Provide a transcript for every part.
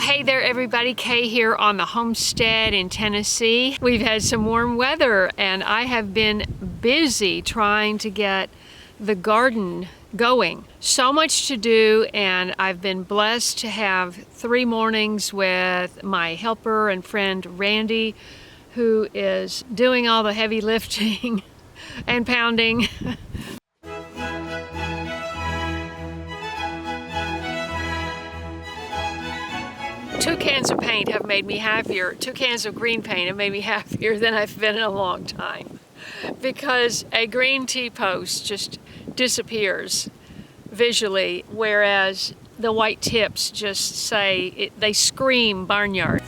Hey there everybody, Kaye here on the homestead in Tennessee. We've had some warm weather and I have been busy trying to get the garden going. So much to do, and I've been blessed to have 3 mornings with my helper and friend Randy, who is doing all the heavy lifting and pounding. 2 cans of paint have made me happier. 2 cans of green paint have made me happier than I've been in a long time. Because a green T-post just disappears visually, whereas the white tips just say, they scream barnyard.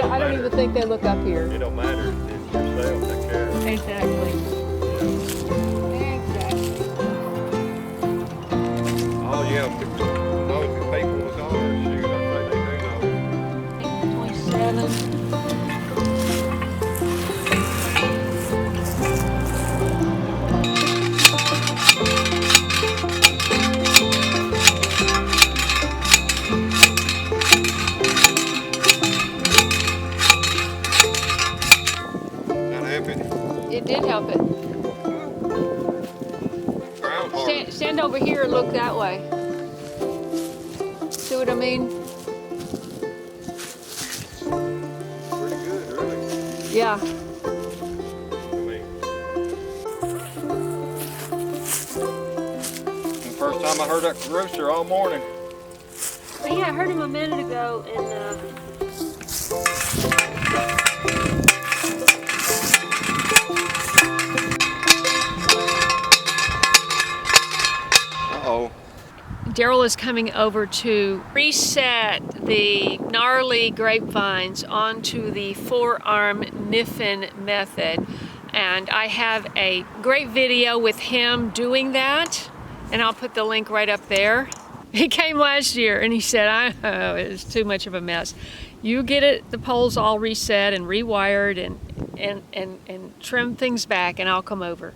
I don't even think they look up here. It don't matter. It's yourself that cares. Exactly. Yeah. Exactly. if the nosy people was on her. Shoot, I think they do know. 27. That happened. It did help it. Ground hard. Stand over here and look that way. See what I mean? Pretty good, really. Yeah. I mean, the first time I heard that rooster all morning. But yeah, I heard him a minute ago, and Uh-oh. Darrell is coming over to reset the gnarly grapevines onto the Four Arm Kniffen method. And I have a great video with him doing that, and I'll put the link right up there. He came last year and he said, oh, it's too much of a mess. You get it, the poles all reset and rewired and trim things back, and I'll come over.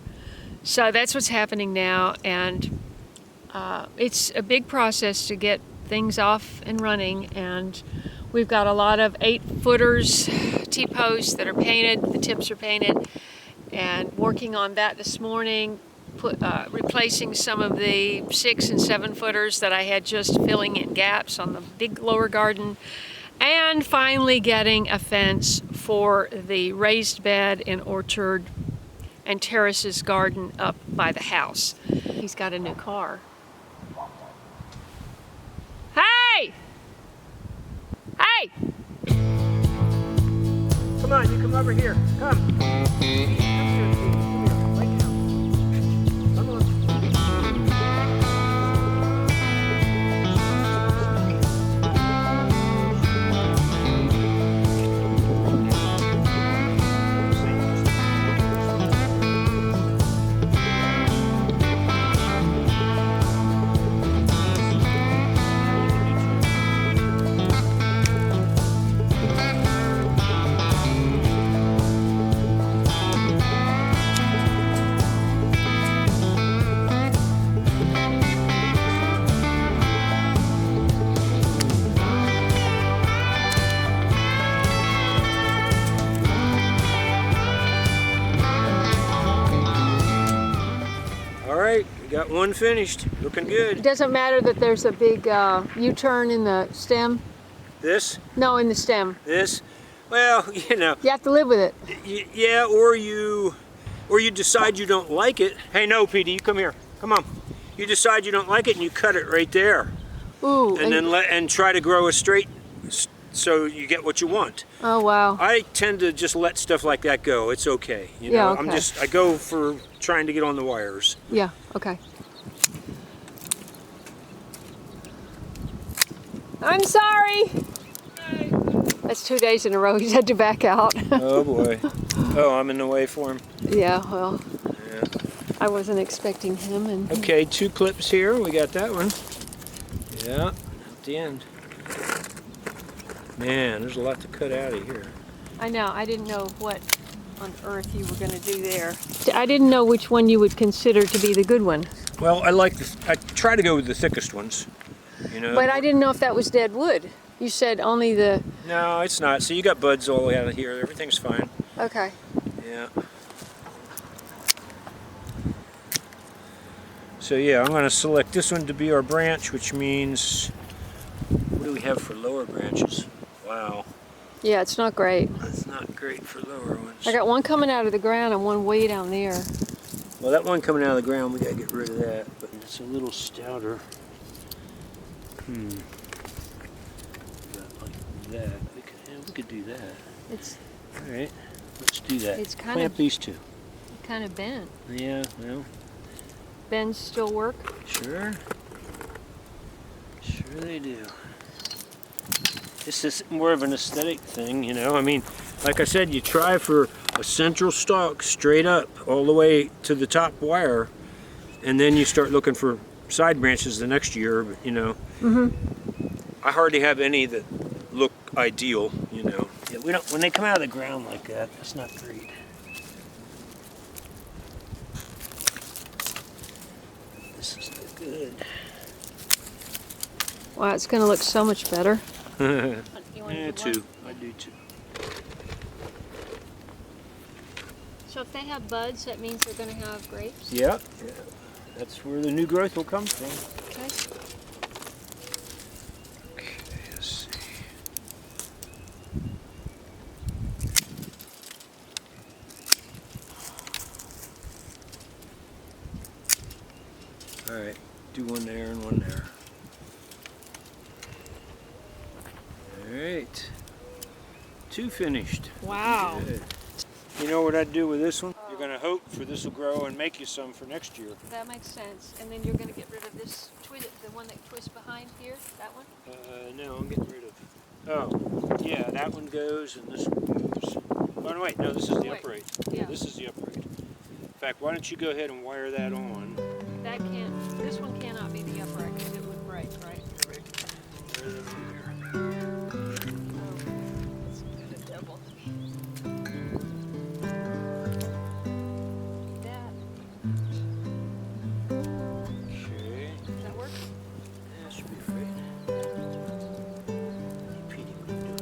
So that's what's happening now, and it's a big process to get things off and running, and we've got a lot of 8-footers, T-posts that are painted, the tips are painted, and working on that this morning, replacing some of the 6- and 7-footers that I had just filling in gaps on the big lower garden, and finally getting a fence for the raised bed and orchard and terraces garden up by the house. He's got a new car. Hey! Hey! Come on, you come over here. Come. Come here, Pete. Come here, right now. Come on. Got one finished, looking It good. doesn't matter that there's a big U-turn in the stem? This, No, in the stem. this, well, you know, You have to live with it. yeah, or you decide you don't like it. Hey, no, Petey, you come here. Come on. You decide you don't like it and you cut it right there, Ooh. and then try to grow a straight, so you get what you want. Oh, wow. I tend to just let stuff like that go. It's okay. You know, Yeah, okay. I go for trying to get on the wires. Yeah, okay. I'm sorry. That's 2 days in a row he's had to back out. Oh boy. Oh, I'm in the way for him. Yeah, well, Yeah. I wasn't expecting him. And Okay, 2 clips here. We got that one. Yeah, at the end. Man, there's a lot to cut out of here. I know, I didn't know what on earth you were going to do there. I didn't know which one you would consider to be the good one. Well, I try to go with the thickest ones. You know. But I didn't know if that was dead wood. You said only the... No, it's not. So you got buds all the way out of here. Everything's fine. Okay. Yeah. So yeah, I'm going to select this one to be our branch, which means, what do we have for lower branches? Wow, Yeah, it's not great. that's not great for lower ones. I got one coming out of the ground and one way down there. Well, that one coming out of the ground, we got to get rid of that, but it's a little stouter. About like that. We could do that. It's All right, let's do that. It's kind Plant of- these two. kind of bent. Yeah, well, Bends still work? sure. Sure they do. This is more of an aesthetic thing, you know. I mean, like I said, you try for a central stalk straight up all the way to the top wire, and then you start looking for side branches the next year, but, you know. I hardly have any that look ideal, you know. Yeah, we don't, when they come out of the ground like that, that's not great. This is no good. Wow, it's going to look so much better. Yeah, two. I do too. So if they have buds, that means they're going to have grapes? Yeah, yeah. That's where the new growth will come from. Okay. Okay, let's see. All right, do one there and one there. All right, two finished. Wow. Good. You know what I'd do with this one? You're gonna hope for this will grow and make you some for next year. That makes sense. And then you're going to get rid of this the one that twists behind here, that one? No, I'm getting rid of. Oh, yeah, that one goes and this one goes. Oh, no, wait, no, this is the Wait, upright. yeah. This is the upright. In fact, why don't you go ahead and wire that on? That can't, this one cannot be the upright because it would break, right? Wire that on there. Oh, let's do the double. That. Okay. Does that work? That should be right. Petey, what are you doing?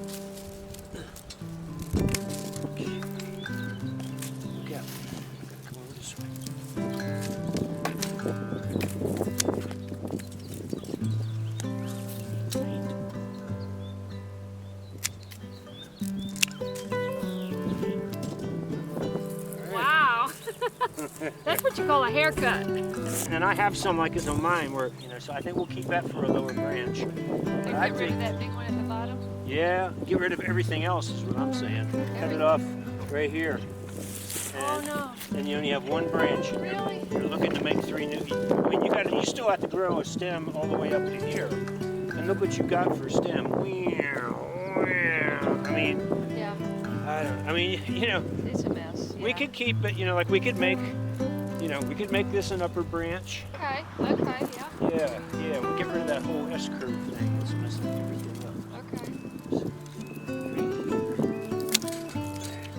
Okay. Look out. I'm gonna come over this way. Wow. That's what you call a haircut. And I have some like this on mine where, you know, so I think we'll keep that for a lower branch. And I get rid think- of that big one at the bottom. Yeah, get rid of everything else is what I'm saying. Cut it off right here. Oh And, no. and you only have one branch. Really? You're looking to make three new. I mean, you still have to grow a stem all the way up to here. And look what you got for a stem. I mean, Yeah, I mean, you know, it's a mess. we Yeah. could keep it. You know, like we could make, you know, we could make this an upper branch. Okay, yeah, Yeah, yeah. We'll get rid of that whole S curve thing. It's messing everything up. okay.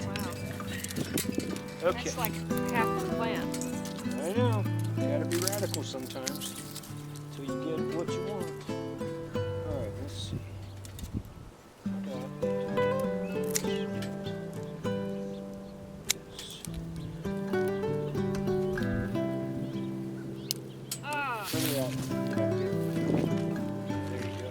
Wow. Okay. That's like half the plan. I know. You gotta be radical sometimes until you get what you want. Alright, let's see. Ah, Turn it out. There you go.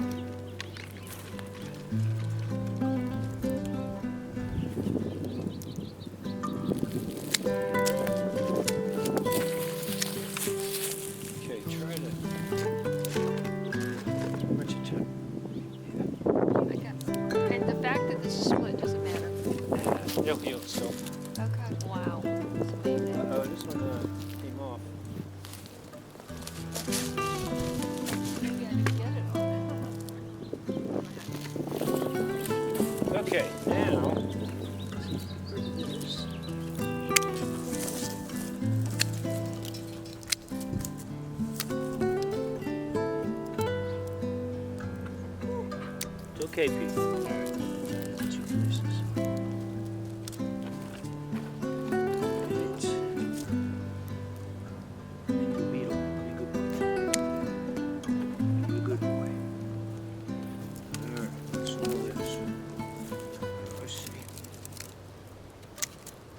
Okay, try to. What you do? okay. And the fact that this is split doesn't matter. It'll heal itself. Okay. Wow. That's amazing. Oh, this one came off. Maybe I didn't get it all. Okay, now. It's okay, Pete. All right. Two pieces. Right. Good beetle. Be a good boy. All right, let's roll this. Let's see.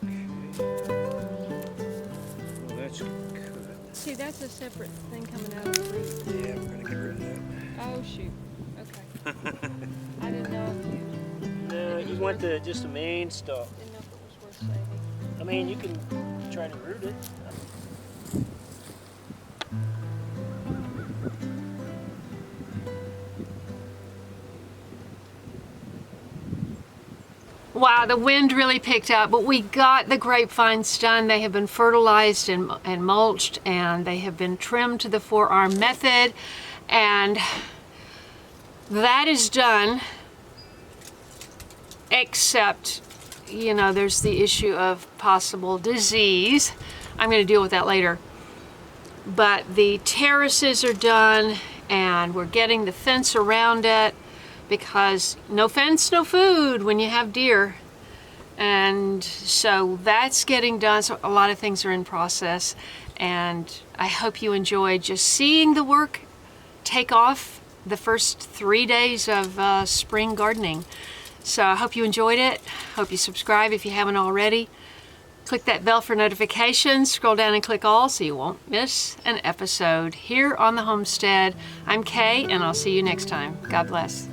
Okay. Well, that's cut. See, that's a separate thing coming out of the root. Yeah, we're gonna get rid of that. Oh shoot. Okay. I didn't know if you No, you want just the main stuff. didn't know if it was worth saving. I mean, you can try to root it. Wow, the wind really picked up, but we got the grapevines done. They have been fertilized and mulched, and they have been trimmed to the 4 Arm method, and that is done, except, you know, there's the issue of possible disease. I'm going to deal with that later. but the terraces are done and we're getting the fence around it, because no fence, no food when you have deer. And so that's getting done. So a lot of things are in process, and I hope you enjoyed just seeing the work take off the first 3 days of spring gardening. So I hope you enjoyed it. Hope you subscribe if you haven't already. Click that bell for notifications. Scroll down and click all so you won't miss an episode here on the homestead. I'm Kaye, and I'll see you next time. God bless.